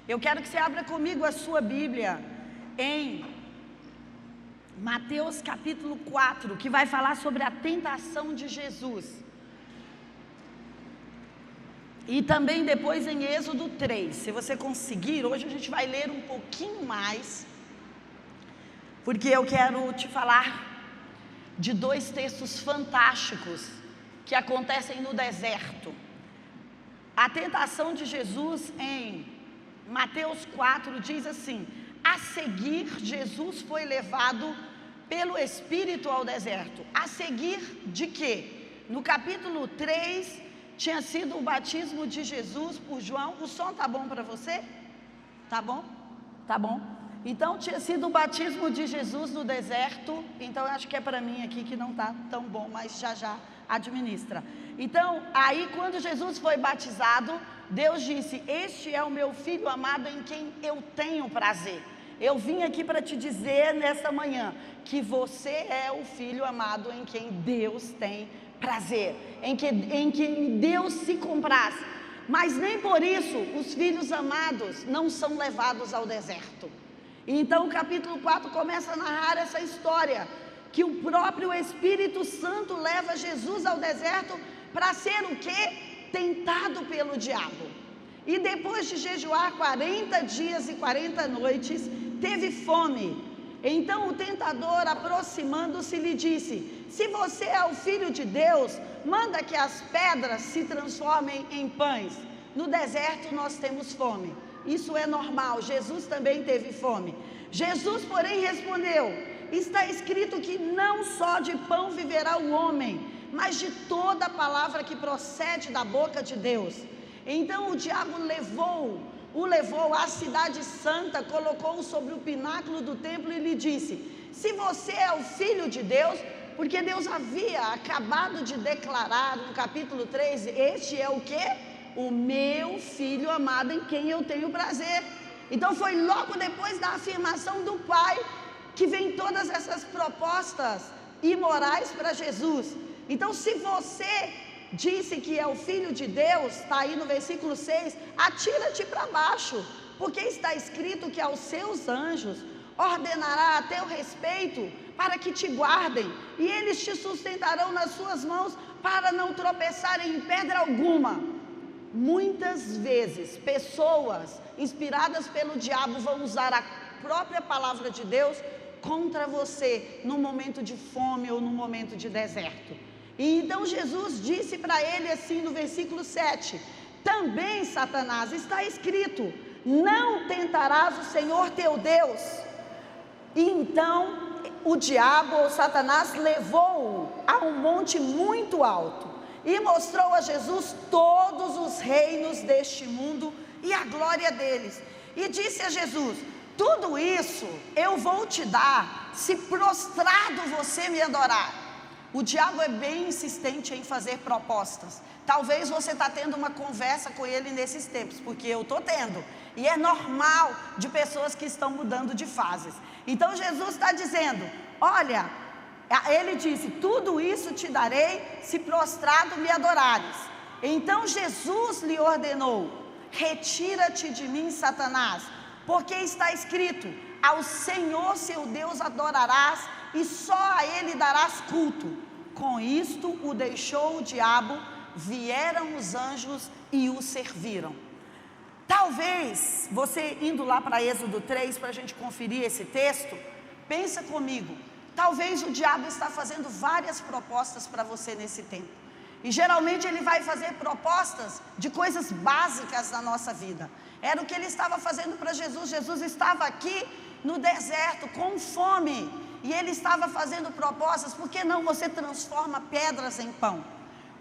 Eu quero que você abra comigo a sua Bíblia em Mateus capítulo 4, que vai falar sobre a tentação de Jesus. E também depois em Êxodo 3. Se você conseguir, hoje a gente vai ler um pouquinho mais, porque eu quero te falar de dois textos fantásticos que acontecem no deserto. A tentação de Jesus em Mateus 4 diz assim: a seguir, Jesus foi levado pelo Espírito ao deserto. A seguir de quê? No capítulo 3, tinha sido o batismo de Jesus por João. O som tá bom para você? Tá bom? Tá bom. Então, tinha sido o batismo de Jesus no deserto. Então, eu acho que é para mim aqui que não tá tão bom, mas já administra. Então, aí quando Jesus foi batizado, Deus disse: este é o meu filho amado em quem eu tenho prazer. Eu vim aqui para te dizer nessa manhã que você é o filho amado em quem Deus tem prazer, em quem Deus se compraz. Mas nem por isso os filhos amados não são levados ao deserto. Então o capítulo 4 começa a narrar essa história, que o próprio Espírito Santo leva Jesus ao deserto para ser o quê? Tentado pelo diabo. E depois de jejuar 40 dias e 40 noites, teve fome. Então o tentador, aproximando-se, lhe disse: se você é o Filho de Deus, manda que as pedras se transformem em pães. No deserto nós temos fome. Isso é normal, Jesus também teve fome. Jesus, porém, respondeu: está escrito que não só de pão viverá o homem, mas de toda a palavra que procede da boca de Deus. Então o diabo o levou à cidade santa, colocou-o sobre o pináculo do templo e lhe disse: se você é o Filho de Deus, porque Deus havia acabado de declarar no capítulo 3, este é o quê? O meu filho amado em quem eu tenho prazer. Então foi logo depois da afirmação do Pai que vem todas essas propostas imorais para Jesus. Então, se você disse que é o Filho de Deus, está aí no versículo 6, atira-te para baixo, porque está escrito que aos seus anjos ordenará a teu respeito para que te guardem, e eles te sustentarão nas suas mãos para não tropeçar em pedra alguma. Muitas vezes, pessoas inspiradas pelo diabo vão usar a própria palavra de Deus contra você num momento de fome ou num momento de deserto. E então Jesus disse para ele assim no versículo 7: também, Satanás, está escrito: não tentarás o Senhor teu Deus. E então o diabo, ou Satanás, levou-o a um monte muito alto e mostrou a Jesus todos os reinos deste mundo e a glória deles. E disse a Jesus: tudo isso eu vou te dar, se prostrado você me adorar. O diabo é bem insistente em fazer propostas. Talvez você está tendo uma conversa com ele nesses tempos, porque eu estou tendo. E é normal de pessoas que estão mudando de fases. Então Jesus está dizendo: olha, ele disse: tudo isso te darei, se prostrado me adorares. Então Jesus lhe ordenou: retira-te de mim, Satanás, porque está escrito: ao Senhor seu Deus adorarás e só a ele darás culto. Com isto o deixou o diabo, vieram os anjos e o serviram. Talvez você indo lá para Êxodo 3, para a gente conferir esse texto, pensa comigo, talvez o diabo está fazendo várias propostas para você nesse tempo. E geralmente ele vai fazer propostas de coisas básicas na nossa vida. Era o que ele estava fazendo para Jesus. Jesus estava aqui no deserto com fome e ele estava fazendo propostas. Por que não você transforma pedras em pão?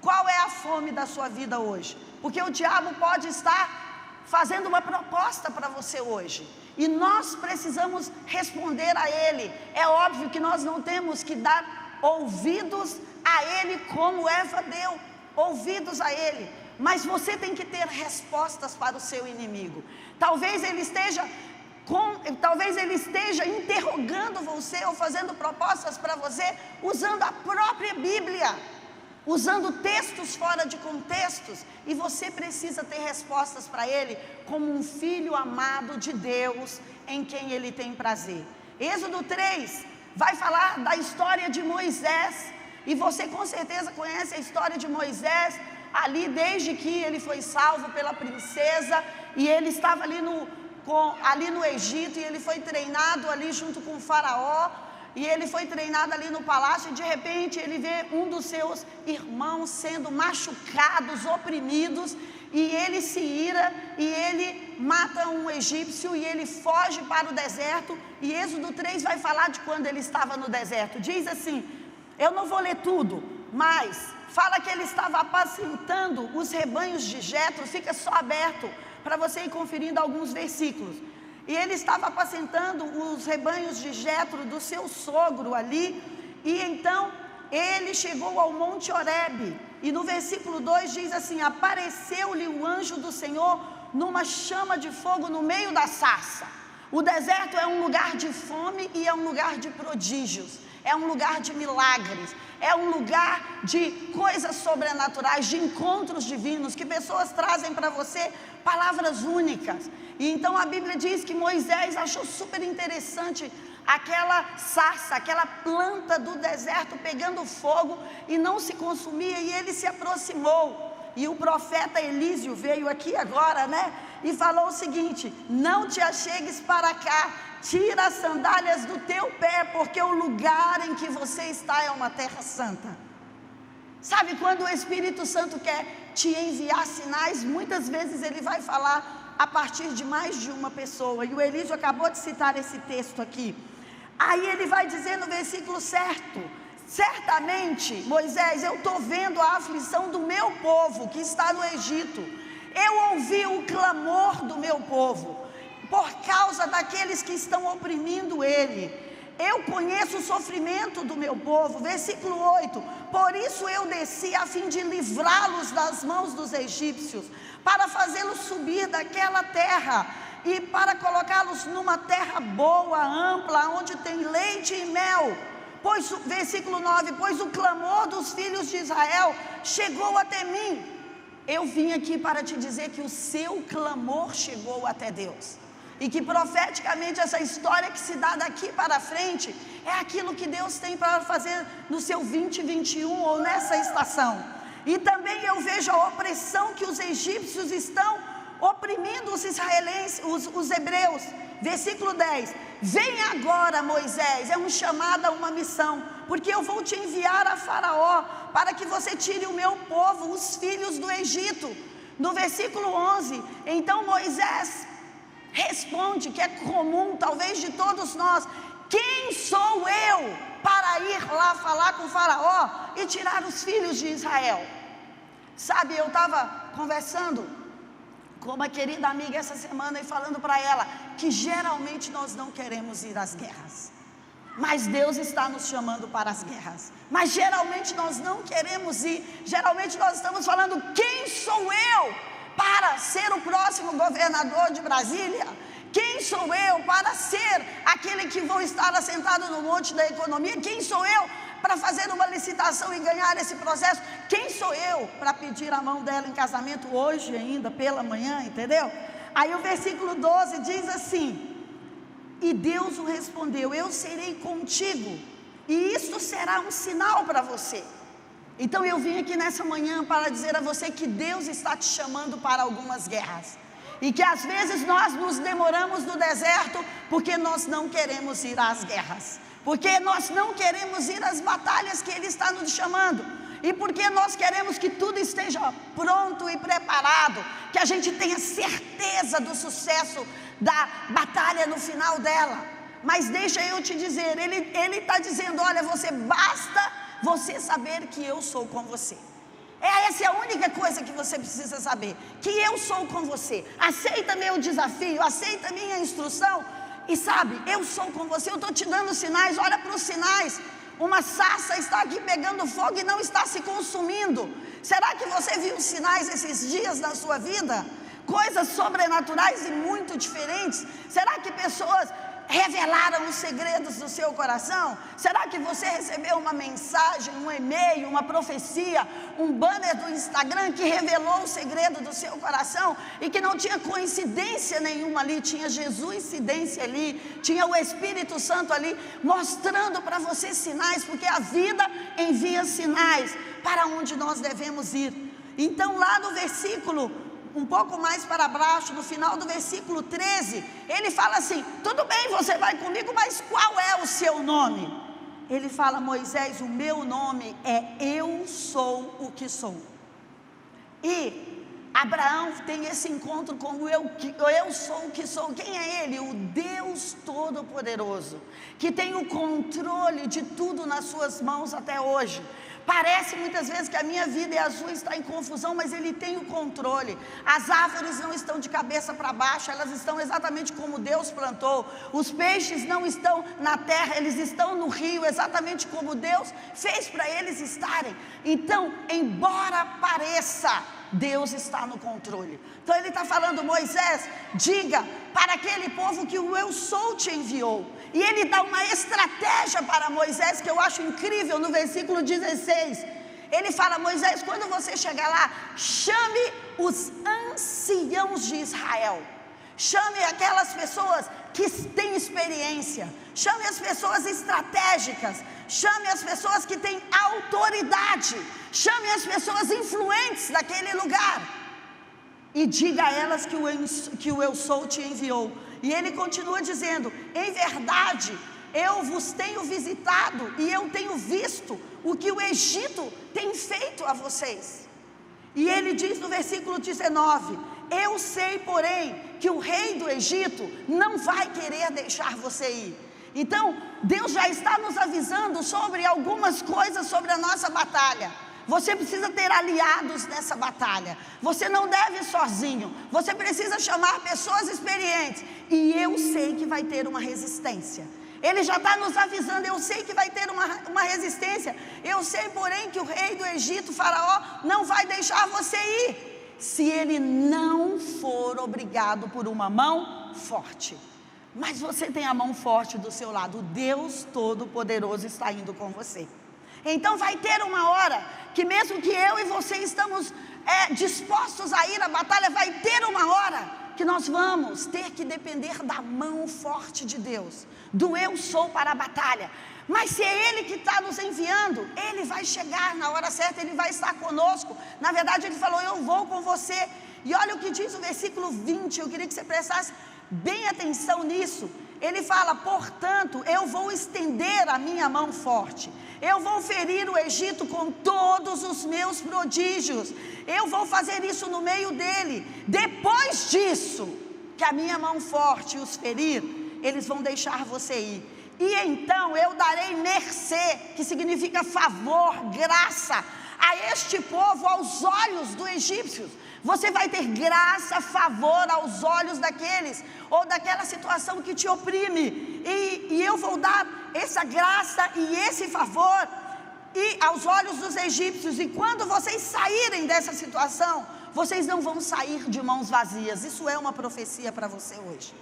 Qual é a fome da sua vida hoje? Porque o diabo pode estar fazendo uma proposta para você hoje e nós precisamos responder a ele. É óbvio que nós não temos que dar ouvidos a ele como Eva deu ouvidos a ele, mas você tem que ter respostas para o seu inimigo. Talvez ele esteja interrogando você ou fazendo propostas para você usando a própria Bíblia. usando textos fora de contextos, e você precisa ter respostas para ele, como um filho amado de Deus, em quem ele tem prazer. Êxodo 3 vai falar da história de Moisés, e você com certeza conhece a história de Moisés, ali desde que ele foi salvo pela princesa, e ele estava ali no Egito, e ele foi treinado ali junto com o faraó, e ele foi treinado ali no palácio, e de repente ele vê um dos seus irmãos sendo machucados, oprimidos, e ele se ira, e ele mata um egípcio, e ele foge para o deserto. E Êxodo 3 vai falar de quando ele estava no deserto. Diz assim, eu não vou ler tudo, mas fala que ele estava apacentando os rebanhos de Jetro. Fica só aberto para você ir conferindo alguns versículos. E ele estava apacentando os rebanhos de Jetro, do seu sogro ali, e então ele chegou ao Monte Horebe, e no versículo 2 diz assim, apareceu-lhe o anjo do Senhor numa chama de fogo no meio da sarça. O deserto é um lugar de fome e é um lugar de prodígios, é um lugar de milagres, é um lugar de coisas sobrenaturais, de encontros divinos, que pessoas trazem para você palavras únicas. E então a Bíblia diz que Moisés achou super interessante aquela sarça, aquela planta do deserto pegando fogo e não se consumia, e ele se aproximou. E o profeta Elísio veio aqui agora, né? E falou o seguinte, não te achegues para cá, tira as sandálias do teu pé, porque o lugar em que você está é uma terra santa. Sabe, quando o Espírito Santo quer te enviar sinais, muitas vezes ele vai falar a partir de mais de uma pessoa, e o Elísio acabou de citar esse texto aqui. Aí ele vai dizer no versículo certo, certamente, Moisés, eu estou vendo a aflição do meu povo que está no Egito, eu ouvi o clamor do meu povo, por causa daqueles que estão oprimindo ele, eu conheço o sofrimento do meu povo. Versículo 8, por isso eu desci a fim de livrá-los das mãos dos egípcios, para fazê-los subir daquela terra, e para colocá-los numa terra boa, ampla, onde tem leite e mel. Pois, versículo 9, pois o clamor dos filhos de Israel chegou até mim. Eu vim aqui para te dizer que o seu clamor chegou até Deus, e que profeticamente essa história que se dá daqui para frente é aquilo que Deus tem para fazer no seu 2021 ou nessa estação. E também eu vejo a opressão que os egípcios estão oprimindo os israelenses, os hebreus. Versículo 10, vem agora, Moisés, é um chamado a uma missão, porque eu vou te enviar a Faraó, para que você tire o meu povo, os filhos do Egito. No versículo 11, então Moisés responde, que é comum talvez de todos nós, quem sou eu para ir lá falar com o Faraó e tirar os filhos de Israel? Sabe, eu estava conversando com uma querida amiga essa semana e falando para ela que geralmente nós não queremos ir às guerras, mas Deus está nos chamando para as guerras. Mas geralmente nós não queremos ir, geralmente nós estamos falando, quem sou eu para ser o próximo governador de Brasília? Quem sou eu para ser aquele que vou estar assentado no monte da economia? Quem sou eu para fazer uma licitação e ganhar esse processo? Quem sou eu para pedir a mão dela em casamento hoje ainda, pela manhã, entendeu? Aí o versículo 12 diz assim, e Deus o respondeu, eu serei contigo, e isto será um sinal para você. Então eu vim aqui nessa manhã para dizer a você que Deus está te chamando para algumas guerras, e que às vezes nós nos demoramos no deserto porque nós não queremos ir às guerras, porque nós não queremos ir às batalhas que Ele está nos chamando, e porque nós queremos que tudo esteja pronto e preparado, que a gente tenha certeza do sucesso da batalha no final dela. Mas deixa eu te dizer, Ele está dizendo, olha, basta você saber que eu sou com você. Essa é a única coisa que você precisa saber, que eu sou com você. Aceita meu desafio, aceita minha instrução, e sabe, eu sou com você, eu estou te dando sinais, olha para os sinais. Uma sarça está aqui pegando fogo e não está se consumindo. Será que você viu sinais esses dias na sua vida? Coisas sobrenaturais e muito diferentes. Será que pessoas revelaram os segredos do seu coração? Será que você recebeu uma mensagem, um e-mail, uma profecia, um banner do Instagram que revelou o segredo do seu coração e que não tinha coincidência nenhuma ali, tinha Jesusincidência ali, tinha o Espírito Santo ali, mostrando para você sinais, porque a vida envia sinais para onde nós devemos ir. Então lá no versículo um pouco mais para baixo, no final do versículo 13, ele fala assim: tudo bem, você vai comigo, mas qual é o seu nome? Ele fala: Moisés, o meu nome é Eu Sou o que Sou. E Abraão tem esse encontro com o eu sou o que sou. Quem é ele? O Deus Todo-Poderoso, que tem o controle de tudo nas suas mãos até hoje. Parece muitas vezes que a minha vida e a sua está em confusão, mas Ele tem o controle. As árvores não estão de cabeça para baixo, elas estão exatamente como Deus plantou. Os peixes não estão na terra, eles estão no rio, exatamente como Deus fez para eles estarem. Então, embora pareça, Deus está no controle. Então Ele está falando: Moisés, diga para aquele povo que o Eu Sou te enviou. E Ele dá uma estratégia para Moisés que eu acho incrível no versículo 16. Ele fala: Moisés, quando você chegar lá, chame os anciãos de Israel. Chame aquelas pessoas que têm experiência. Chame as pessoas estratégicas. Chame as pessoas que têm autoridade. Chame as pessoas influentes daquele lugar. E diga a elas que o Eu Sou te enviou. E ele continua dizendo: em verdade, eu vos tenho visitado e eu tenho visto o que o Egito tem feito a vocês. E ele diz no versículo 19: eu sei, porém, que o rei do Egito não vai querer deixar você ir. Então, Deus já está nos avisando sobre algumas coisas sobre a nossa batalha. Você precisa ter aliados nessa batalha. Você não deve ir sozinho. Você precisa chamar pessoas experientes. E eu sei que vai ter uma resistência. Ele já está nos avisando: eu sei que vai ter uma resistência. Eu sei, porém, que o rei do Egito, Faraó, não vai deixar você ir, se ele não for obrigado por uma mão forte. Mas você tem a mão forte do seu lado. O Deus Todo-Poderoso está indo com você. Então vai ter uma hora que mesmo que eu e você estamos dispostos a ir à batalha, vai ter uma hora que nós vamos ter que depender da mão forte de Deus, do Eu Sou para a batalha. Mas se é Ele que está nos enviando, Ele vai chegar na hora certa, Ele vai estar conosco. Na verdade Ele falou: eu vou com você. E olha o que diz o versículo 20, eu queria que você prestasse bem atenção nisso. Ele fala: portanto, eu vou estender a minha mão forte, eu vou ferir o Egito com todos os meus prodígios, eu vou fazer isso no meio dele. Depois disso, que a minha mão forte os ferir, eles vão deixar você ir. E então eu darei mercê, que significa favor, graça, a este povo aos olhos dos egípcios. Você vai ter graça, favor aos olhos daqueles, ou daquela situação que te oprime. E eu vou dar essa graça e esse favor e aos olhos dos egípcios. E quando vocês saírem dessa situação, vocês não vão sair de mãos vazias. Isso é uma profecia para você hoje.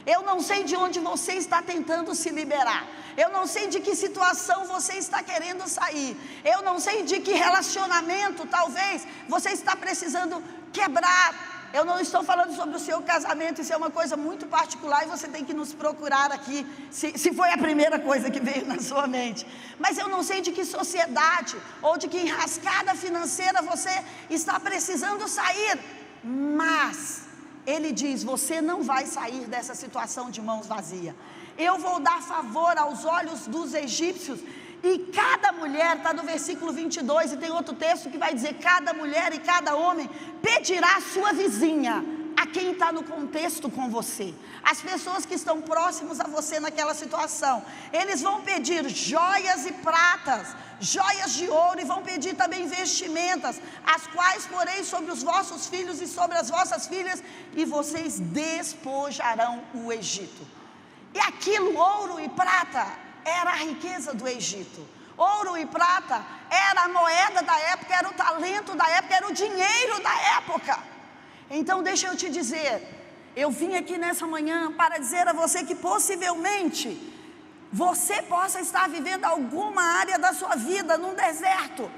Eu não sei de onde você está tentando se liberar. Eu não sei de que situação você está querendo sair. Eu não sei de que relacionamento talvez você está precisando quebrar. Eu não estou falando sobre o seu casamento, isso é uma coisa muito particular e você tem que nos procurar aqui, se foi a primeira coisa que veio na sua mente. Mas eu não sei de que sociedade ou de que enrascada financeira você está precisando sair. Mas Ele diz: você não vai sair dessa situação de mãos vazias. Eu vou dar favor aos olhos dos egípcios. E cada mulher, está no versículo 22, e tem outro texto que vai dizer: cada mulher e cada homem pedirá a sua vizinha, a quem está no contexto com você, as pessoas que estão próximos a você naquela situação. Eles vão pedir joias e pratas, joias de ouro, e vão pedir também vestimentas, as quais porei sobre os vossos filhos e sobre as vossas filhas, e vocês despojarão o Egito. E aquilo, ouro e prata, era a riqueza do Egito. Ouro e prata era a moeda da época, era o talento da época, era o dinheiro da época. Então deixa eu te dizer, eu vim aqui nessa manhã para dizer a você que possivelmente você possa estar vivendo alguma área da sua vida num deserto.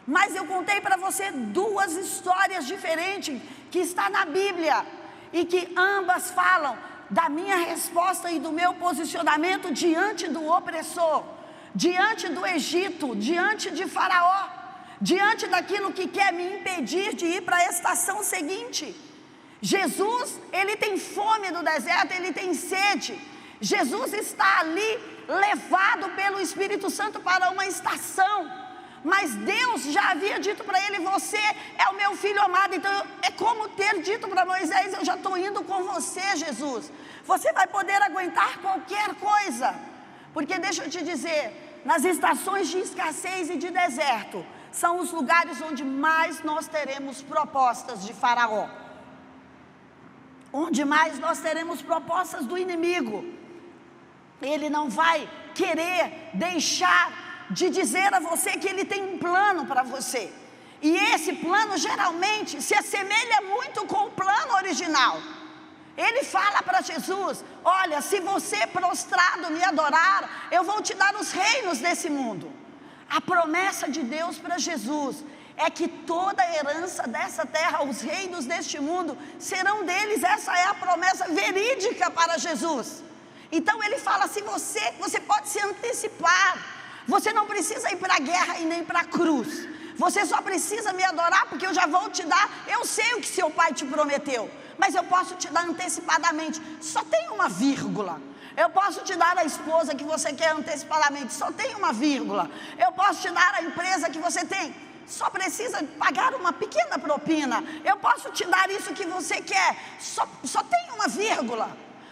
Mas eu contei para você 2 histórias diferentes que estão na Bíblia e que ambas falam da minha resposta e do meu posicionamento diante do opressor, diante do Egito, diante de Faraó, diante daquilo que quer me impedir de ir para a estação seguinte. Jesus, ele tem fome no deserto, ele tem sede. Jesus está ali levado pelo Espírito Santo para uma estação. Mas Deus já havia dito para ele: você é o meu filho amado. Então é como ter dito para Moisés: eu já estou indo com você, Jesus. Você vai poder aguentar qualquer coisa. Porque deixa eu te dizer, nas estações de escassez e de deserto, são os lugares onde mais nós teremos propostas de Faraó, onde mais nós teremos propostas do inimigo. Ele não vai querer deixar de dizer a você que ele tem um plano para você. E esse plano geralmente se assemelha muito com o plano original. Ele fala para Jesus: olha, se você prostrado me adorar, eu vou te dar os reinos desse mundo. A promessa de Deus para Jesus é que toda a herança dessa terra, os reinos deste mundo, serão deles. Essa é a promessa verídica para Jesus. Então ele fala: se você pode se antecipar. Você não precisa ir para a guerra e nem para a cruz. Você só precisa me adorar, porque eu já vou te dar. Eu sei o que seu pai te prometeu, mas eu posso te dar antecipadamente. Só tem uma vírgula. Eu posso te dar a esposa que você quer antecipadamente. Só tem uma vírgula. Eu posso te dar a empresa que você tem. Só precisa pagar uma pequena propina. Eu posso te dar isso que você quer. Só tem uma vírgula.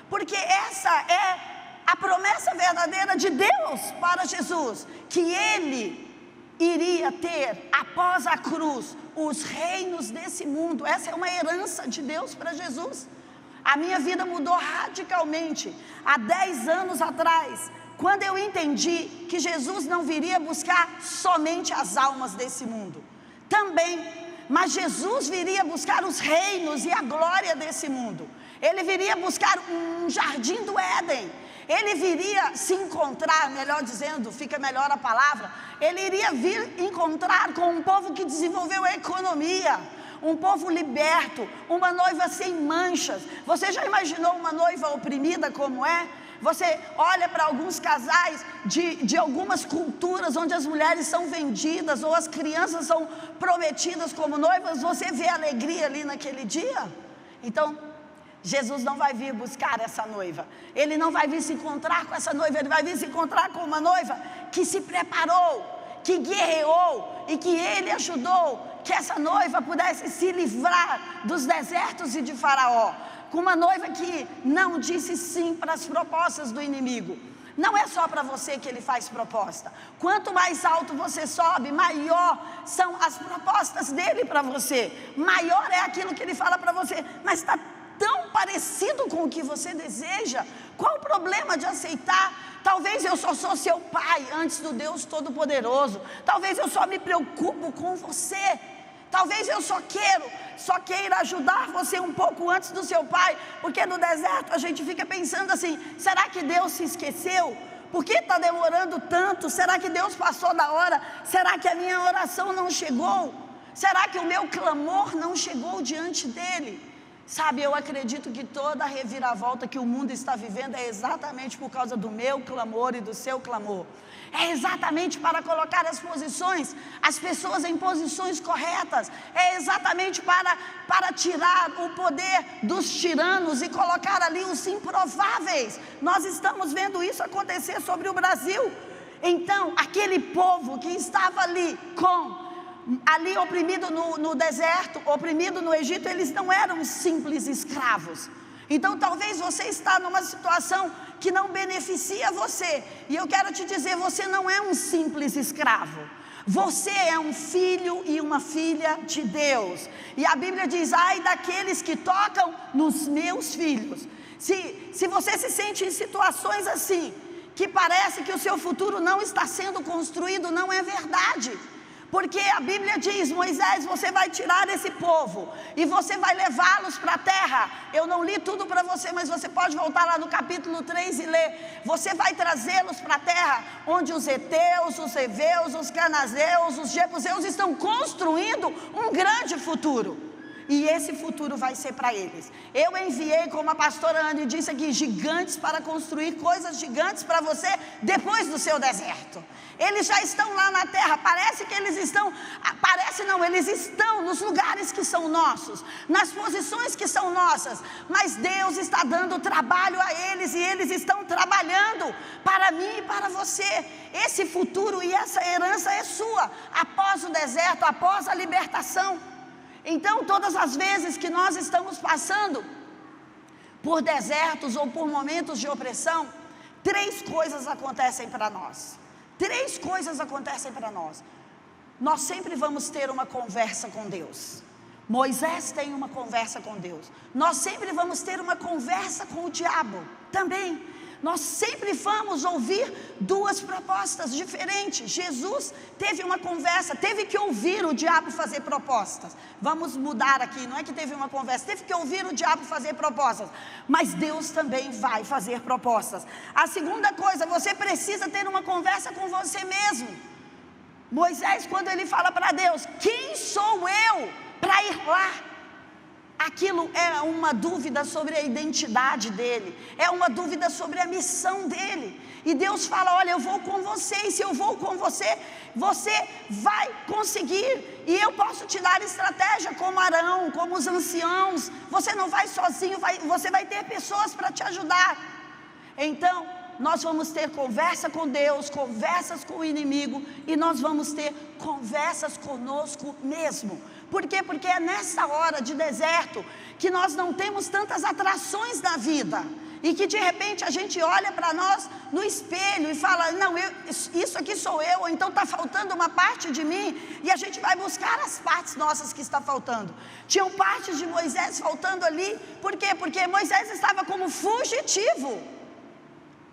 Porque essa é a promessa verdadeira de Deus para Jesus, que ele iria ter após a cruz os reinos desse mundo. Essa é uma herança de Deus para Jesus. A minha vida mudou radicalmente há 10 anos atrás, quando eu entendi que Jesus não viria buscar somente as almas desse mundo também, mas Jesus viria buscar os reinos e a glória desse mundo. Ele viria buscar um jardim do Éden. Ele viria se encontrar, melhor dizendo, fica melhor a palavra, ele iria vir encontrar com um povo que desenvolveu a economia, um povo liberto, uma noiva sem manchas. Você já imaginou uma noiva oprimida como é? Você olha para alguns casais de algumas culturas onde as mulheres são vendidas ou as crianças são prometidas como noivas, você vê alegria ali naquele dia? Então, Jesus não vai vir buscar essa noiva. Ele não vai vir se encontrar com essa noiva. Ele vai vir se encontrar com uma noiva que se preparou, que guerreou e que ele ajudou que essa noiva pudesse se livrar dos desertos e de Faraó. Com uma noiva que não disse sim para as propostas do inimigo. Não é só para você que ele faz proposta. Quanto mais alto você sobe, maior são as propostas dele para você. Maior é aquilo que ele fala para você. Mas está tão parecido com o que você deseja. Qual o problema de aceitar? Talvez eu só sou seu pai antes do Deus Todo-Poderoso. Talvez eu só me preocupo com você. Talvez eu só queira ajudar você um pouco antes do seu pai. Porque no deserto a gente fica pensando assim: será que Deus se esqueceu? Por que está demorando tanto? Será que Deus passou da hora? Será que a minha oração não chegou? Será que o meu clamor não chegou diante dele? Sabe, eu acredito que toda a reviravolta que o mundo está vivendo é exatamente por causa do meu clamor e do seu clamor. É exatamente para colocar as pessoas em posições corretas. É exatamente para tirar o poder dos tiranos e colocar ali os improváveis. Nós estamos vendo isso acontecer sobre o Brasil. Então, aquele povo que estava ali oprimido no deserto, oprimido no Egito, eles não eram simples escravos. Então talvez você está numa situação que não beneficia você. E eu quero te dizer, você não é um simples escravo. Você é um filho e uma filha de Deus. E a Bíblia diz: ai daqueles que tocam nos meus filhos. Se você se sente em situações assim, que parece que o seu futuro não está sendo construído, não é verdade. Porque a Bíblia diz: Moisés, você vai tirar esse povo e você vai levá-los para a terra. Eu não li tudo para você, mas você pode voltar lá no capítulo 3 e ler. Você vai trazê-los para a terra onde os heteus, os heveus, os canazeus, os jebuseus estão construindo um grande futuro. E esse futuro vai ser para eles. Eu enviei, como a pastora Anne disse aqui, gigantes para construir coisas gigantes para você depois do seu deserto. Eles já estão lá na terra, parece que eles estão, eles estão nos lugares que são nossos, nas posições que são nossas, mas Deus está dando trabalho a eles e eles estão trabalhando para mim e para você. Esse futuro e essa herança é sua, após o deserto, após a libertação. Então, todas as vezes que nós estamos passando por desertos ou por momentos de opressão, 3 coisas acontecem para nós. 3 coisas acontecem para nós. Nós sempre vamos ter uma conversa com Deus. Moisés tem uma conversa com Deus. Nós sempre vamos ter uma conversa com o diabo também. Nós sempre vamos ouvir 2 propostas diferentes. Jesus teve uma conversa, teve que ouvir o diabo fazer propostas. Vamos mudar aqui, não é que teve uma conversa, teve que ouvir o diabo fazer propostas. Mas Deus também vai fazer propostas. A segunda coisa, você precisa ter uma conversa com você mesmo. Moisés, quando ele fala para Deus: quem sou eu para ir lá? Aquilo é uma dúvida sobre a identidade dele, é uma dúvida sobre a missão dele. E Deus fala: olha, eu vou com você, e se eu vou com você, você vai conseguir. E eu posso te dar estratégia como Arão, como os anciãos. Você não vai sozinho, você vai ter pessoas para te ajudar. Então, nós vamos ter conversa com Deus, conversas com o inimigo, e nós vamos ter conversas conosco mesmo. Por quê? Porque é nessa hora de deserto que nós não temos tantas atrações na vida, e que de repente a gente olha para nós no espelho e fala: não, isso aqui sou eu, ou então está faltando uma parte de mim, e a gente vai buscar as partes nossas que está faltando. Tinham partes de Moisés faltando ali. Por quê? Porque Moisés estava como fugitivo.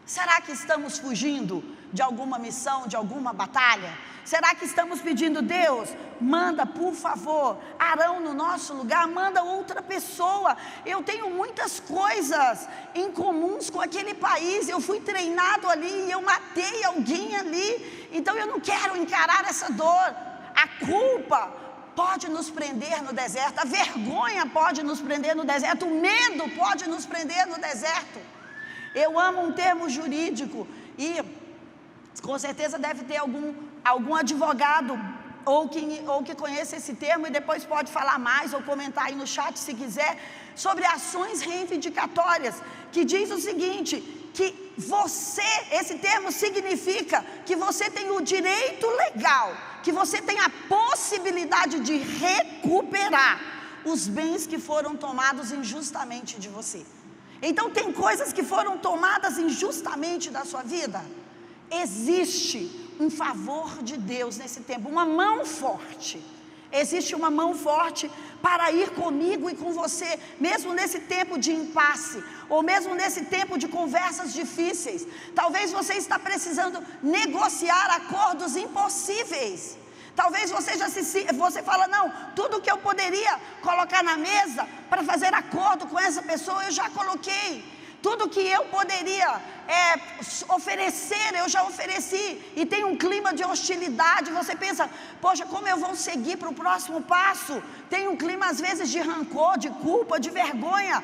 Será que estamos fugindo de alguma missão, de alguma batalha? Será que estamos pedindo: Deus, manda por favor Arão no nosso lugar, manda outra pessoa? Eu tenho muitas coisas em comuns com aquele país, eu fui treinado ali, eu matei alguém ali, então eu não quero encarar essa dor. A culpa pode nos prender no deserto, a vergonha pode nos prender no deserto, o medo pode nos prender no deserto. Eu amo um termo jurídico, e com certeza deve ter algum advogado ou que conheça esse termo, e depois pode falar mais ou comentar aí no chat se quiser, sobre ações reivindicatórias, que diz o seguinte: que esse termo significa que você tem o direito legal, que você tem a possibilidade de recuperar os bens que foram tomados injustamente de você. Então, tem coisas que foram tomadas injustamente da sua vida. Existe um favor de Deus nesse tempo, uma mão forte. Existe uma mão forte para ir comigo e com você, mesmo nesse tempo de impasse, ou mesmo nesse tempo de conversas difíceis. Talvez você está precisando negociar acordos impossíveis. Talvez você fala: não, tudo que eu poderia colocar na mesa para fazer acordo com essa pessoa, eu já coloquei. Tudo que eu poderia oferecer, eu já ofereci. E tem um clima de hostilidade. Você pensa: poxa, como eu vou seguir para o próximo passo? Tem um clima às vezes de rancor, de culpa, de vergonha.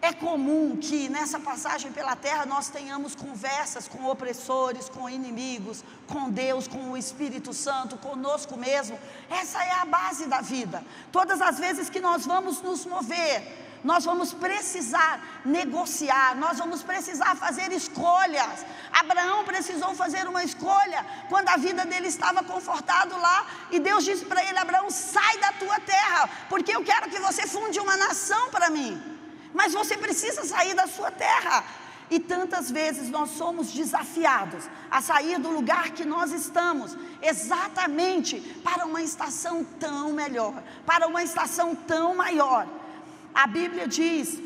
É comum que nessa passagem pela terra nós tenhamos conversas com opressores, com inimigos, com Deus, com o Espírito Santo, conosco mesmo. Essa é a base da vida. Todas as vezes que nós vamos nos mover, nós vamos precisar negociar, nós vamos precisar fazer escolhas. Abraão precisou fazer uma escolha quando a vida dele estava confortável lá, e Deus disse para ele: Abraão, sai da tua terra, porque eu quero que você funde uma nação para mim. Mas você precisa sair da sua terra. E tantas vezes nós somos desafiados a sair do lugar que nós estamos, exatamente para uma estação tão melhor, para uma estação tão maior. A Bíblia diz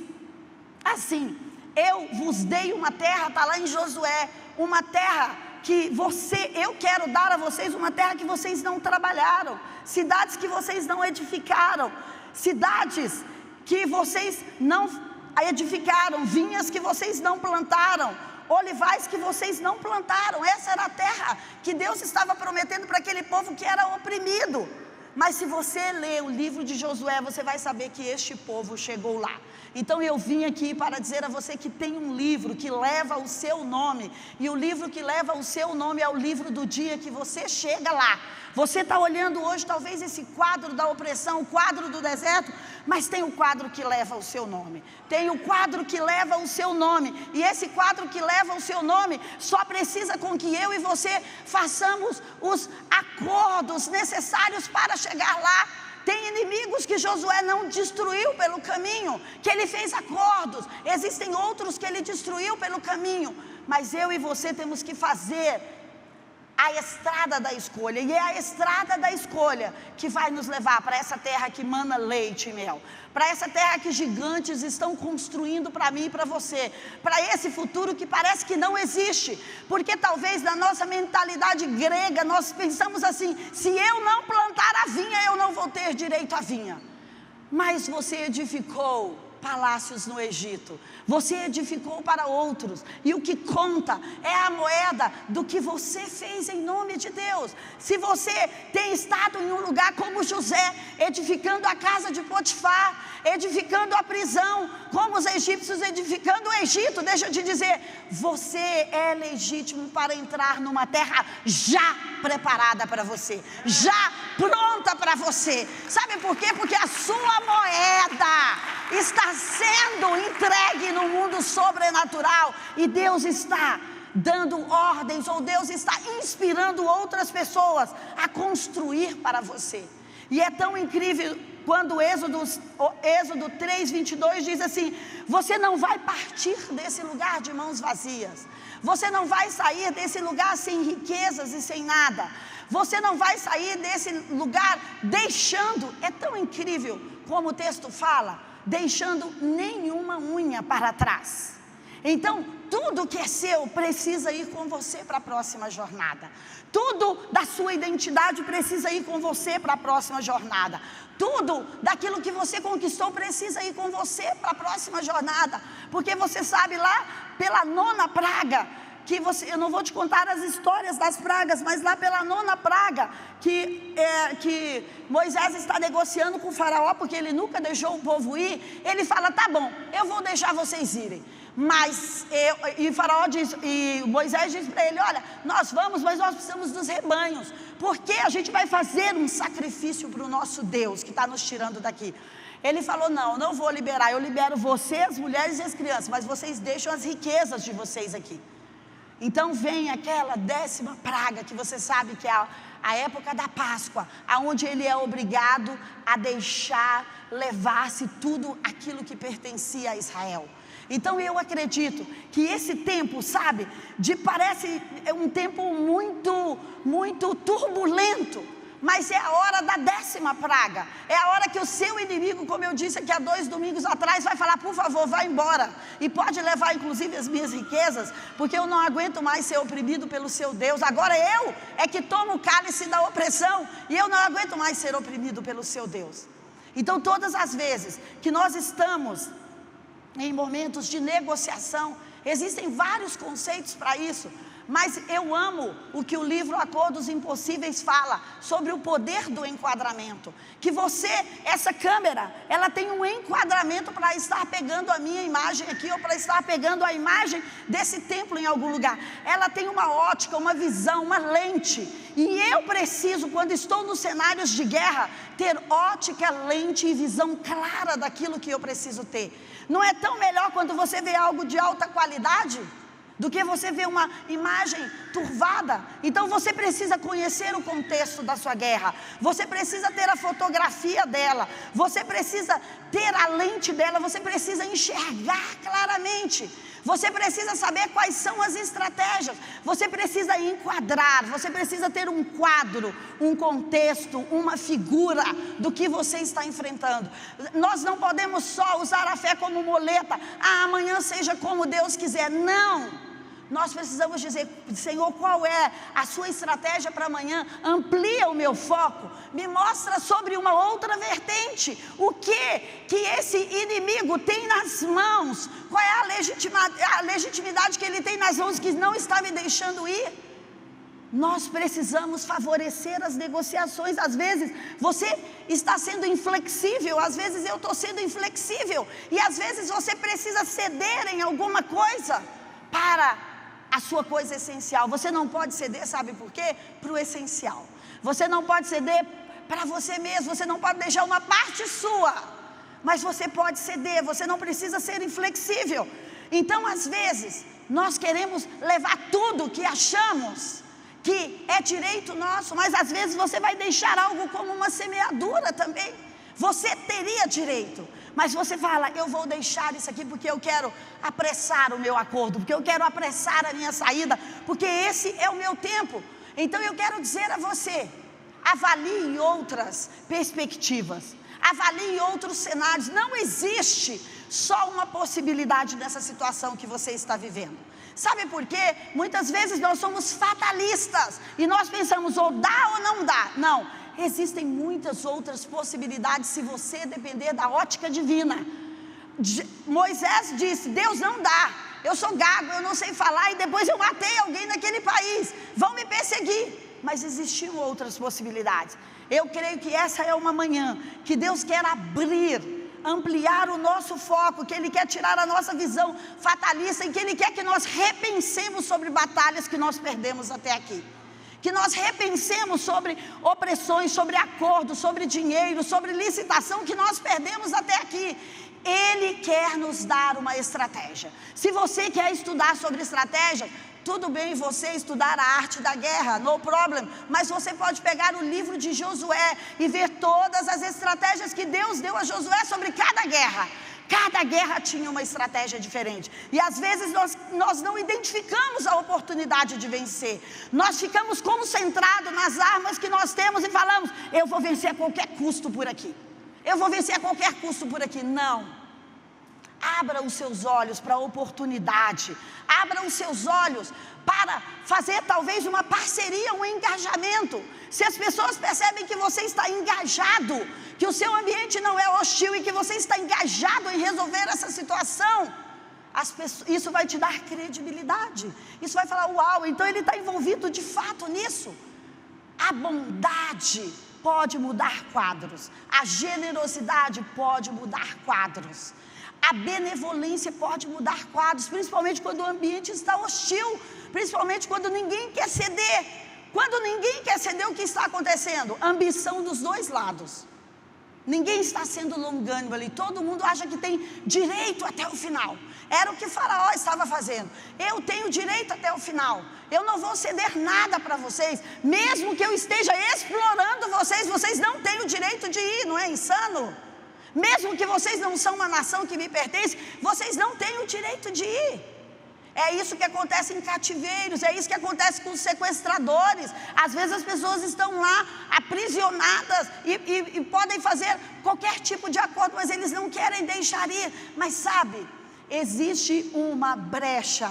assim: eu vos dei uma terra, está lá em Josué, uma terra que eu quero dar a vocês uma terra que vocês não trabalharam, cidades que vocês não edificaram, cidades que vocês não edificaram, vinhas que vocês não plantaram, olivais que vocês não plantaram. Essa era a terra que Deus estava prometendo para aquele povo que era oprimido. Mas se você ler o livro de Josué, você vai saber que este povo chegou lá. Então eu vim aqui para dizer a você que tem um livro que leva o seu nome, e o livro que leva o seu nome é o livro do dia que você chega lá. Você está olhando hoje talvez esse quadro da opressão, o quadro do deserto, mas tem o quadro que leva o seu nome, tem o quadro que leva o seu nome, e esse quadro que leva o seu nome só precisa com que eu e você façamos os acordos necessários para chegar lá. Tem inimigos que Josué não destruiu pelo caminho, que ele fez acordos. Existem outros que ele destruiu pelo caminho. Mas eu e você temos que fazer a estrada da escolha. E é a estrada da escolha que vai nos levar para essa terra que mana leite e mel. Para essa terra que gigantes estão construindo para mim e para você. Para esse futuro que parece que não existe. Porque talvez na nossa mentalidade grega nós pensamos assim: se eu não plantar a vinha, eu não vou ter direito à vinha. Mas você edificou palácios no Egito, você edificou para outros, e o que conta é a moeda do que você fez em nome de Deus. Se você tem estado em um lugar como José, edificando a casa de Potifar, edificando a prisão, como os egípcios edificando o Egito, deixa eu te dizer, você é legítimo para entrar numa terra já preparada para você, já pronta para você. Sabe por quê? Porque a sua moeda está sendo entregue no mundo sobrenatural, e Deus está dando ordens, ou Deus está inspirando outras pessoas a construir para você. E é tão incrível quando Êxodo 3:22 diz assim: você não vai partir desse lugar de mãos vazias, você não vai sair desse lugar sem riquezas e sem nada, você não vai sair desse lugar deixando, é tão incrível como o texto fala, deixando nenhuma unha para trás. Então tudo que é seu precisa ir com você para a próxima jornada. Tudo da sua identidade precisa ir com você para a próxima jornada. Tudo daquilo que você conquistou precisa ir com você para a próxima jornada. Porque você sabe lá pela 9ª praga, que eu não vou te contar as histórias das pragas, mas lá pela 9ª praga, que Moisés está negociando com o faraó, porque ele nunca deixou o povo ir, ele fala: tá bom, eu vou deixar vocês irem. Mas Moisés diz para ele: olha, nós vamos, mas nós precisamos dos rebanhos, porque a gente vai fazer um sacrifício para o nosso Deus, que está nos tirando daqui. Ele falou: não vou liberar, eu libero você, as mulheres e as crianças, mas vocês deixam as riquezas de vocês aqui. Então vem aquela 10ª praga, que você sabe que é a época da Páscoa, aonde ele é obrigado a deixar levar-se tudo aquilo que pertencia a Israel. Então eu acredito que esse tempo, sabe, parece um tempo muito turbulento, mas é a hora da 10ª praga, é a hora que o seu inimigo, como eu disse aqui há 2 domingos atrás, vai falar: por favor, vá embora, e pode levar inclusive as minhas riquezas, porque eu não aguento mais ser oprimido pelo seu Deus. Agora eu é que tomo o cálice da opressão, e eu não aguento mais ser oprimido pelo seu Deus. Então todas as vezes que nós estamos em momentos de negociação, existem vários conceitos para isso, mas eu amo o que o livro Acordos Impossíveis fala sobre o poder do enquadramento. Que essa câmera, ela tem um enquadramento para estar pegando a minha imagem aqui, ou para estar pegando a imagem desse templo em algum lugar. Ela tem uma ótica, uma visão, uma lente. E eu preciso, quando estou nos cenários de guerra, ter ótica, lente e visão clara daquilo que eu preciso ter. Não é tão melhor quando você vê algo de alta qualidade do que você vê uma imagem turvada? Então você precisa conhecer o contexto da sua guerra, você precisa ter a fotografia dela, você precisa ter a lente dela, você precisa enxergar claramente, você precisa saber quais são as estratégias, você precisa enquadrar, você precisa ter um quadro, um contexto, uma figura do que você está enfrentando. Nós não podemos só usar a fé como muleta: amanhã seja como Deus quiser. Não! nós precisamos dizer: Senhor, qual é a sua estratégia para amanhã? Amplia o meu foco, me mostra sobre uma outra vertente, o que esse inimigo tem nas mãos, qual é a legitimidade que ele tem nas mãos que não está me deixando ir. Nós precisamos favorecer as negociações. Às vezes você está sendo inflexível, às vezes eu estou sendo inflexível, e às vezes você precisa ceder em alguma coisa para a sua coisa essencial. Você não pode ceder, sabe por quê? Para o essencial. Você não pode ceder para você mesmo, você não pode deixar uma parte sua, mas você pode ceder, você não precisa ser inflexível. Então, às vezes, nós queremos levar tudo que achamos que é direito nosso, mas às vezes você vai deixar algo como uma semeadura também. Você teria direito, mas você fala: eu vou deixar isso aqui porque eu quero apressar o meu acordo, porque eu quero apressar a minha saída, porque esse é o meu tempo. Então eu quero dizer a você: avalie outras perspectivas, avalie outros cenários. Não existe só uma possibilidade nessa situação que você está vivendo. Sabe por quê? Muitas vezes nós somos fatalistas e nós pensamos: ou dá ou não dá. Não, existem muitas outras possibilidades se você depender da ótica divina. Moisés disse: Deus não dá, eu sou gago, eu não sei falar, e depois eu matei alguém naquele país, vão me perseguir. Mas existiam outras possibilidades. Eu creio que essa é uma manhã que Deus quer ampliar o nosso foco, que Ele quer tirar a nossa visão fatalista, e que Ele quer que nós repensemos sobre batalhas que nós perdemos até aqui, que nós repensemos sobre opressões, sobre acordos, sobre dinheiro, sobre licitação que nós perdemos até aqui. Ele quer nos dar uma estratégia. Se você quer estudar sobre estratégia, tudo bem você estudar a arte da guerra, no problem, mas você pode pegar o livro de Josué e ver todas as estratégias que Deus deu a Josué sobre cada guerra. Cada guerra tinha uma estratégia diferente, e às vezes nós não identificamos a oportunidade de vencer. Nós ficamos concentrados nas armas que nós temos e falamos: eu vou vencer a qualquer custo por aqui, eu vou vencer a qualquer custo por aqui. Não. Abra os seus olhos para a oportunidade, abra os seus olhos para fazer talvez uma parceria, um engajamento. Se as pessoas percebem que você está engajado, que o seu ambiente não é hostil e que você está engajado em resolver essa situação, isso vai te dar credibilidade. Isso vai falar: uau, então ele está envolvido de fato nisso. A bondade pode mudar quadros, a generosidade pode mudar quadros, a benevolência pode mudar quadros, principalmente quando o ambiente está hostil, principalmente quando ninguém quer ceder. Quando ninguém quer ceder, o que está acontecendo? Ambição dos dois lados. Ninguém está sendo longânimo ali, todo mundo acha que tem direito até o final. Era o que Faraó estava fazendo: eu tenho direito até o final, eu não vou ceder nada para vocês, mesmo que eu esteja explorando vocês, vocês não têm o direito de ir. Não é insano? Mesmo que vocês não são uma nação que me pertence, vocês não têm o direito de ir. É isso que acontece em cativeiros, é isso que acontece com os sequestradores. Às vezes as pessoas estão lá aprisionadas e podem fazer qualquer tipo de acordo, mas eles não querem deixar ir. Mas sabe, existe uma brecha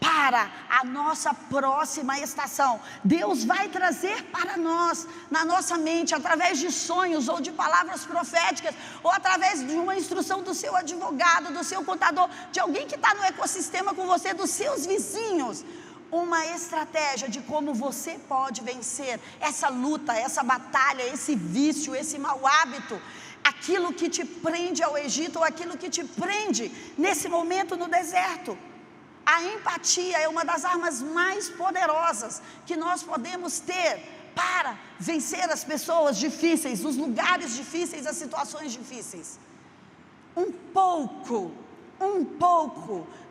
para a nossa próxima estação. Deus vai trazer para nós, na nossa mente, através de sonhos ou de palavras proféticas, ou através de uma instrução do seu advogado, do seu contador, de alguém que está no ecossistema com você, dos seus vizinhos, uma estratégia de como você pode vencer essa luta, essa batalha, esse vício, esse mau hábito, aquilo que te prende ao Egito, ou aquilo que te prende nesse momento no deserto. A empatia é uma das armas mais poderosas que nós podemos ter para vencer as pessoas difíceis, os lugares difíceis, as situações difíceis. Um pouco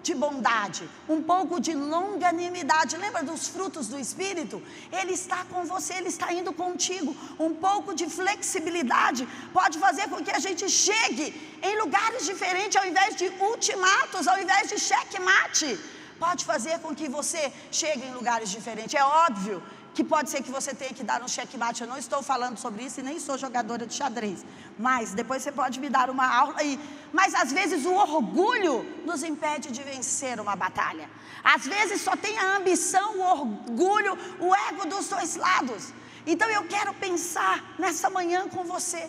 de bondade, um pouco de longanimidade. Lembra dos frutos do Espírito? Ele está com você, ele está indo contigo. Um pouco de flexibilidade pode fazer com que a gente chegue em lugares diferentes, ao invés de ultimatos, ao invés de checkmate. Pode fazer com que você chegue em lugares diferentes. É óbvio que pode ser que você tenha que dar um checkmate. Eu não estou falando sobre isso e nem sou jogadora de xadrez, mas depois você pode me dar uma aula aí. Mas às vezes o orgulho nos impede de vencer uma batalha. Às vezes só tem a ambição, o orgulho, o ego dos dois lados. Então eu quero pensar nessa manhã com você: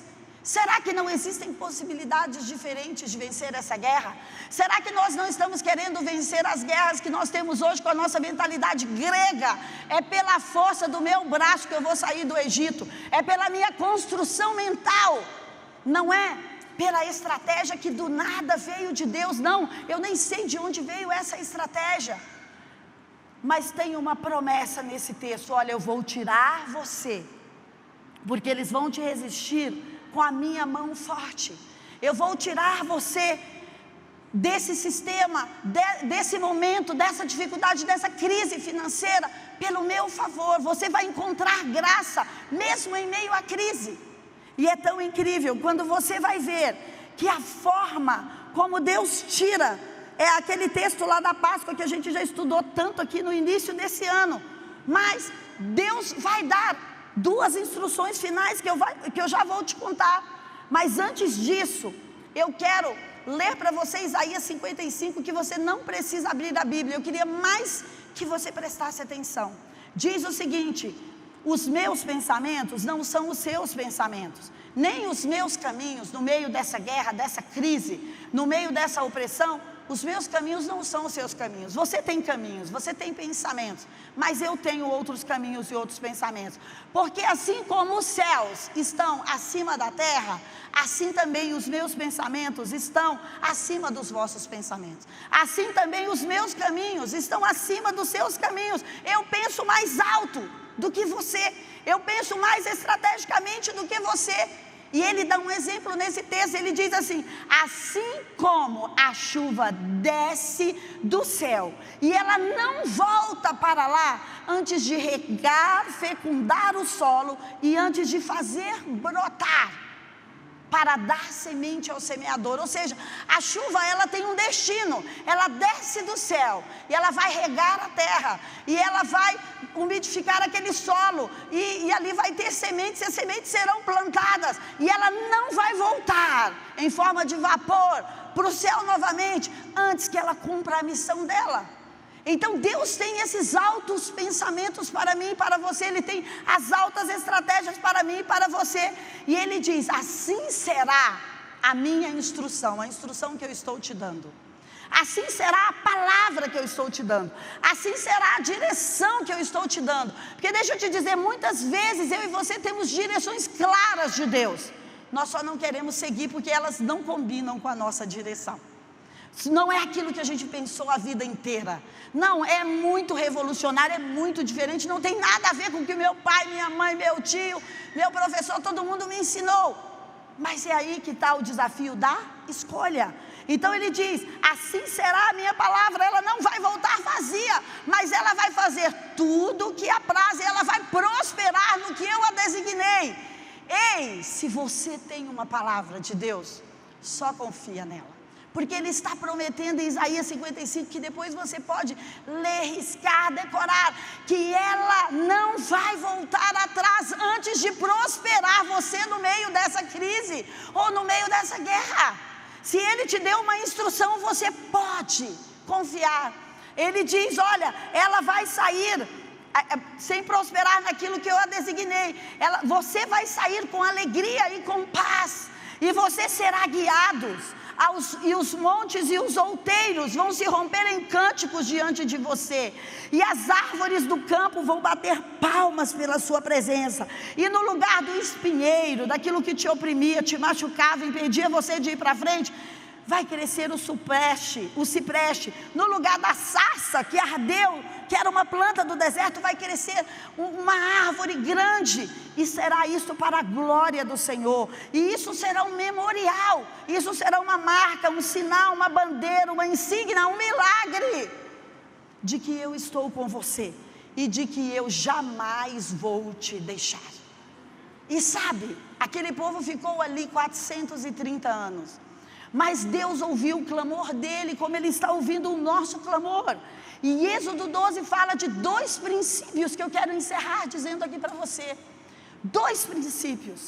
será que não existem possibilidades diferentes de vencer essa guerra? Será que nós não estamos querendo vencer as guerras que nós temos hoje com a nossa mentalidade grega? É pela força do meu braço que eu vou sair do Egito, é pela minha construção mental, não é pela estratégia que do nada veio de Deus. Não, eu nem sei de onde veio essa estratégia, mas tem uma promessa nesse texto: olha, eu vou tirar você, porque eles vão te resistir com a minha mão forte. Eu vou tirar você desse sistema, desse momento, dessa dificuldade, dessa crise financeira, pelo meu favor. Você vai encontrar graça, mesmo em meio à crise. E é tão incrível quando você vai ver que a forma como Deus tira, é aquele texto lá da Páscoa que a gente já estudou tanto aqui no início desse ano. Mas Deus vai dar duas instruções finais que eu já vou te contar. Mas antes disso, eu quero ler para você Isaías 55, que você não precisa abrir a Bíblia. Eu queria mais que você prestasse atenção. Diz o seguinte: os meus pensamentos não são os seus pensamentos, nem os meus caminhos no meio dessa guerra, dessa crise, no meio dessa opressão. Os meus caminhos não são os seus caminhos. Você tem caminhos, você tem pensamentos, mas eu tenho outros caminhos e outros pensamentos. Porque assim como os céus estão acima da terra, assim também os meus pensamentos estão acima dos vossos pensamentos. Assim também os meus caminhos estão acima dos seus caminhos. Eu penso mais alto do que você, eu penso mais estrategicamente do que você. E ele dá um exemplo nesse texto. Ele diz assim: assim como a chuva desce do céu e ela não volta para lá antes de regar, fecundar o solo e antes de fazer brotar, para dar semente ao semeador. Ou seja, a chuva, ela tem um destino. Ela desce do céu e ela vai regar a terra, e ela vai umidificar aquele solo, e ali vai ter sementes, e as sementes serão plantadas, e ela não vai voltar em forma de vapor para o céu novamente, antes que ela cumpra a missão dela. Então Deus tem esses altos pensamentos para mim e para você. Ele tem as altas estratégias para mim e para você. E Ele diz: assim será a minha instrução, a instrução que eu estou te dando. Assim será a palavra que eu estou te dando. Assim será a direção que eu estou te dando. Porque deixa eu te dizer, muitas vezes eu e você temos direções claras de Deus. Nós só não queremos seguir porque elas não combinam com a nossa direção. Não é aquilo que a gente pensou a vida inteira. Não, é muito revolucionário, é muito diferente. Não tem nada a ver com o que meu pai, minha mãe, meu tio, meu professor, todo mundo me ensinou. Mas é aí que está o desafio da escolha. Então ele diz: assim será a minha palavra, ela não vai voltar vazia, mas ela vai fazer tudo o que apraz, e ela vai prosperar no que eu a designei. Ei, se você tem uma palavra de Deus, só confia nela. Porque Ele está prometendo em Isaías 55, que depois você pode ler, riscar, decorar, que ela não vai voltar atrás antes de prosperar você no meio dessa crise, ou no meio dessa guerra. Se Ele te deu uma instrução, você pode confiar. Ele diz: olha, ela vai sair sem prosperar naquilo que eu a designei. Você vai sair com alegria e com paz, e você será guiado. E os montes e os outeiros vão se romper em cânticos diante de você, e as árvores do campo vão bater palmas pela sua presença, e no lugar do espinheiro, daquilo que te oprimia, te machucava, impedia você de ir para frente, vai crescer o cipreste. No lugar da sarça que ardeu, que era uma planta do deserto, vai crescer uma árvore grande, e será isso para a glória do Senhor. E isso será um memorial, isso será uma marca, um sinal, uma bandeira, uma insígnia, um milagre de que eu estou com você e de que eu jamais vou te deixar. E sabe, aquele povo ficou ali 430 anos. mas Deus ouviu o clamor dele, como Ele está ouvindo o nosso clamor. E Êxodo 12 fala de 2 princípios que eu quero encerrar dizendo aqui para você. 2 princípios.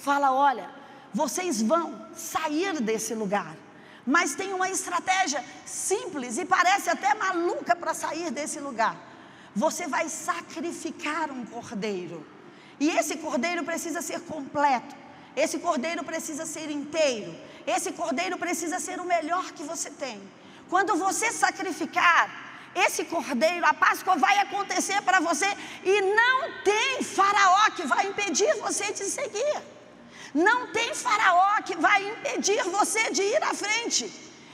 Fala, olha, vocês vão sair desse lugar, mas tem uma estratégia simples e parece até maluca para sair desse lugar. Você vai sacrificar um cordeiro, e esse cordeiro precisa ser completo, esse cordeiro precisa ser inteiro, esse cordeiro precisa ser o melhor que você tem. Quando você sacrificar esse cordeiro, a Páscoa vai acontecer para você, e não tem faraó que vai impedir você de seguir. Não tem faraó que vai impedir você de ir à frente.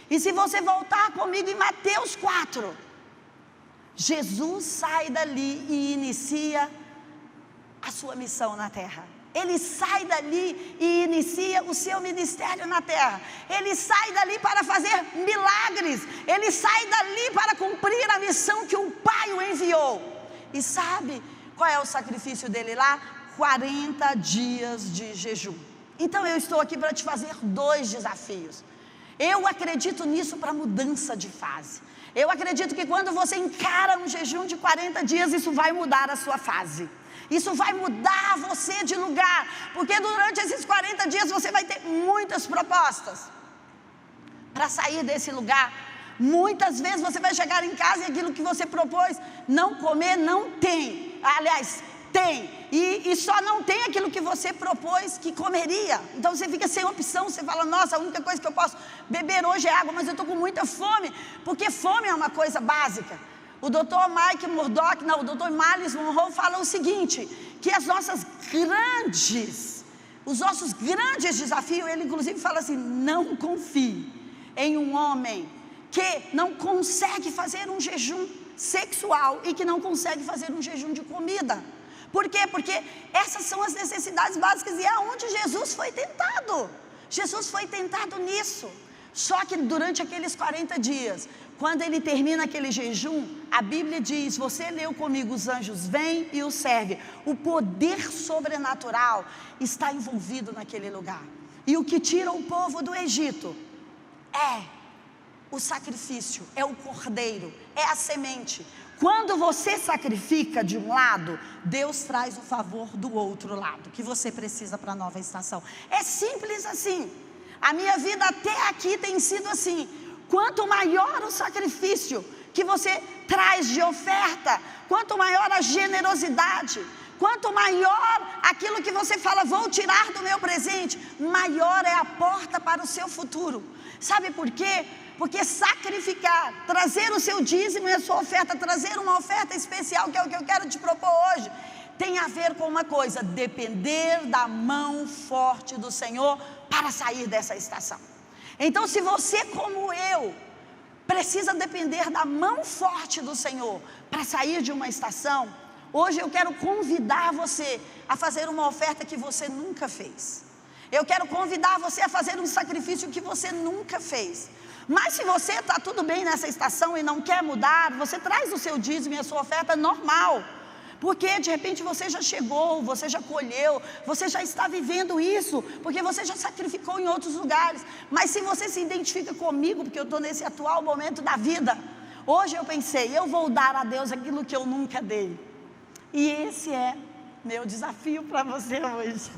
E se você voltar comigo em Mateus 4, Jesus sai dali e inicia a sua missão na terra. Ele sai dali e inicia o seu ministério na terra. Ele sai dali para fazer milagres. Ele sai dali para cumprir a missão que o Pai o enviou. E sabe qual é o sacrifício dele lá? 40 dias de jejum. Então eu estou aqui para te fazer 2 desafios. Eu acredito nisso para mudança de fase. Eu acredito que quando você encara um jejum de 40 dias, isso vai mudar a sua fase. Isso vai mudar você de lugar, porque durante esses 40 dias você vai ter muitas propostas para sair desse lugar. Muitas vezes você vai chegar em casa e aquilo que você propôs não comer, não tem. Aliás, tem, e só não tem aquilo que você propôs que comeria. Então você fica sem opção, você fala, nossa, a única coisa que eu posso beber hoje é água, mas eu estou com muita fome, porque fome é uma coisa básica. O Dr. Mike Murdock, o Dr. Miles Monroe fala o seguinte, que os nossos grandes desafios, ele inclusive fala assim, não confie em um homem que não consegue fazer um jejum sexual e que não consegue fazer um jejum de comida. Por quê? Porque essas são as necessidades básicas e é onde Jesus foi tentado. Jesus foi tentado nisso. Só que durante aqueles 40 dias, quando ele termina aquele jejum, a Bíblia diz, você leu comigo, os anjos vêm e o servem. O poder sobrenatural está envolvido naquele lugar. E o que tira o povo do Egito é o sacrifício, é o cordeiro, é a semente. Quando você sacrifica de um lado, Deus traz o favor do outro lado, que você precisa para a nova estação. É simples assim. A minha vida até aqui tem sido assim. Quanto maior o sacrifício que você traz de oferta, quanto maior a generosidade, quanto maior aquilo que você fala, vou tirar do meu presente, maior é a porta para o seu futuro. Sabe por quê? Porque sacrificar, trazer o seu dízimo e a sua oferta, trazer uma oferta especial, que é o que eu quero te propor hoje, tem a ver com uma coisa, depender da mão forte do Senhor para sair dessa estação. Então, se você, como eu, precisa depender da mão forte do Senhor para sair de uma estação, hoje eu quero convidar você a fazer uma oferta que você nunca fez. Eu quero convidar você a fazer um sacrifício que você nunca fez. Mas se você está tudo bem nessa estação e não quer mudar, você traz o seu dízimo e a sua oferta normal. Porque de repente você já chegou, você já colheu, você já está vivendo isso, porque você já sacrificou em outros lugares. Mas se você se identifica comigo, porque eu estou nesse atual momento da vida, hoje eu pensei, eu vou dar a Deus aquilo que eu nunca dei. E esse é meu desafio para você hoje.